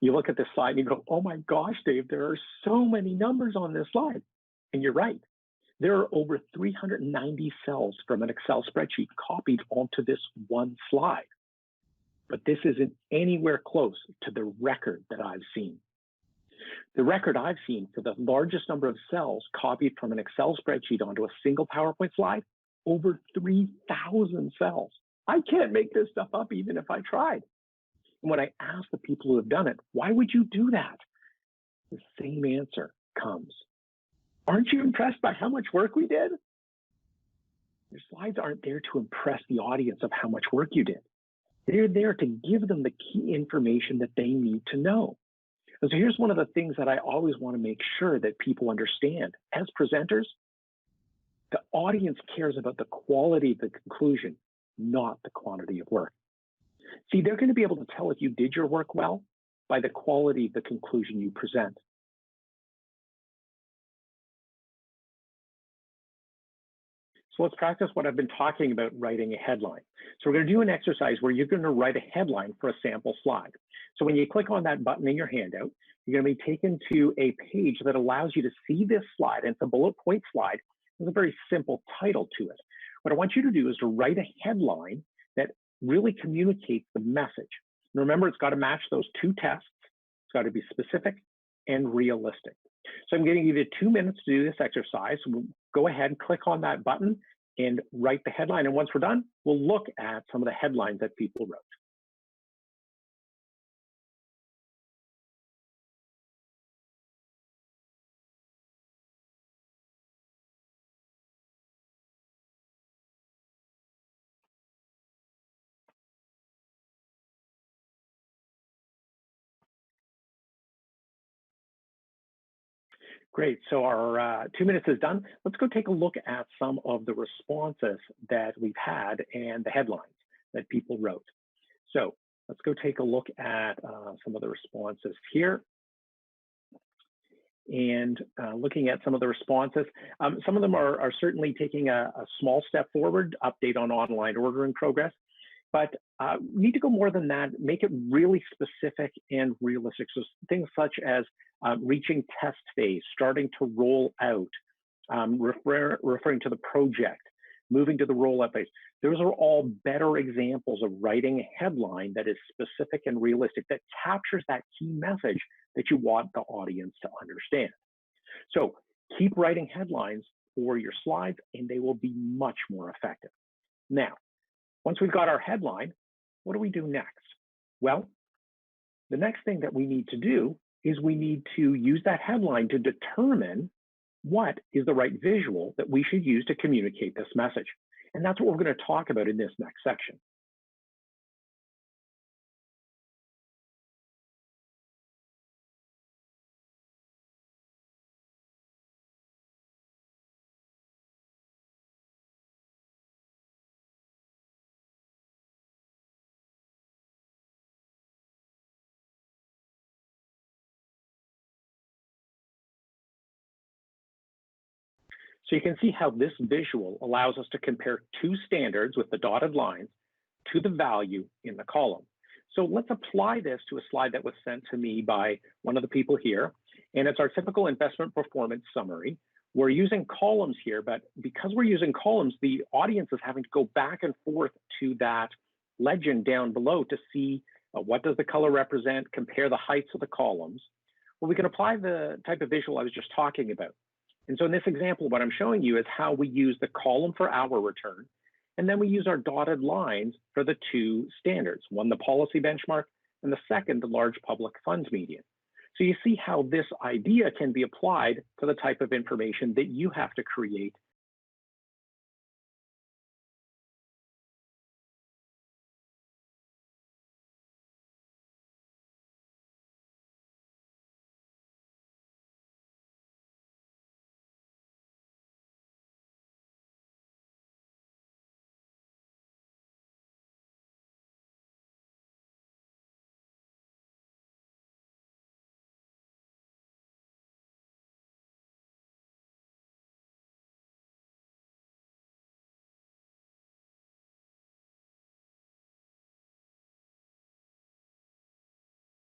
You look at this slide and you go, oh my gosh, Dave, there are so many numbers on this slide. And you're right. There are over 390 cells from an Excel spreadsheet copied onto this one slide. But this isn't anywhere close to the record that I've seen. The record I've seen for the largest number of cells copied from an Excel spreadsheet onto a single PowerPoint slide, over 3,000 cells. I can't make this stuff up even if I tried. And when I ask the people who have done it, why would you do that? The same answer comes. Aren't you impressed by how much work we did? Your slides aren't there to impress the audience of how much work you did. They're there to give them the key information that they need to know. And so here's one of the things that I always want to make sure that people understand. As presenters, the audience cares about the quality of the conclusion, not the quantity of work. See, they're going to be able to tell if you did your work well by the quality of the conclusion you present. So let's practice what I've been talking about, writing a headline. So we're going to do an exercise where you're going to write a headline for a sample slide. So when you click on that button in your handout, you're going to be taken to a page that allows you to see this slide. And it's a bullet point slide. There's a very simple title to it. What I want you to do is to write a headline that really communicates the message. And remember, it's got to match those two tests. It's got to be specific and realistic. So I'm giving you 2 minutes to do this exercise. We'll go ahead and click on that button and write the headline. And once we're done, we'll look at some of the headlines that people wrote. Great, so our 2 minutes is done. Let's go take a look at some of the responses that we've had and the headlines that people wrote. So let's go take a look at some of the responses here. And looking at some of the responses, some of them are certainly taking a small step forward, update on online ordering progress, but we need to go more than that, make it really specific and realistic. So things such as reaching test phase, starting to roll out, referring to the project, moving to the rollout phase. Those are all better examples of writing a headline that is specific and realistic, that captures that key message that you want the audience to understand. So keep writing headlines for your slides and they will be much more effective. Now, once we've got our headline, what do we do next? Well, the next thing that we need to do is we need to use that headline to determine what is the right visual that we should use to communicate this message. And that's what we're going to talk about in this next section. So you can see how this visual allows us to compare two standards with the dotted lines to the value in the column. So let's apply this to a slide that was sent to me by one of the people here. And it's our typical investment performance summary. We're using columns here, but because we're using columns, the audience is having to go back and forth to that legend down below to see what does the color represent, compare the heights of the columns. Well, we can apply the type of visual I was just talking about. And so in this example, what I'm showing you is how we use the column for our return, and then we use our dotted lines for the two standards, one the policy benchmark, and the second the large public funds median. So you see how this idea can be applied to the type of information that you have to create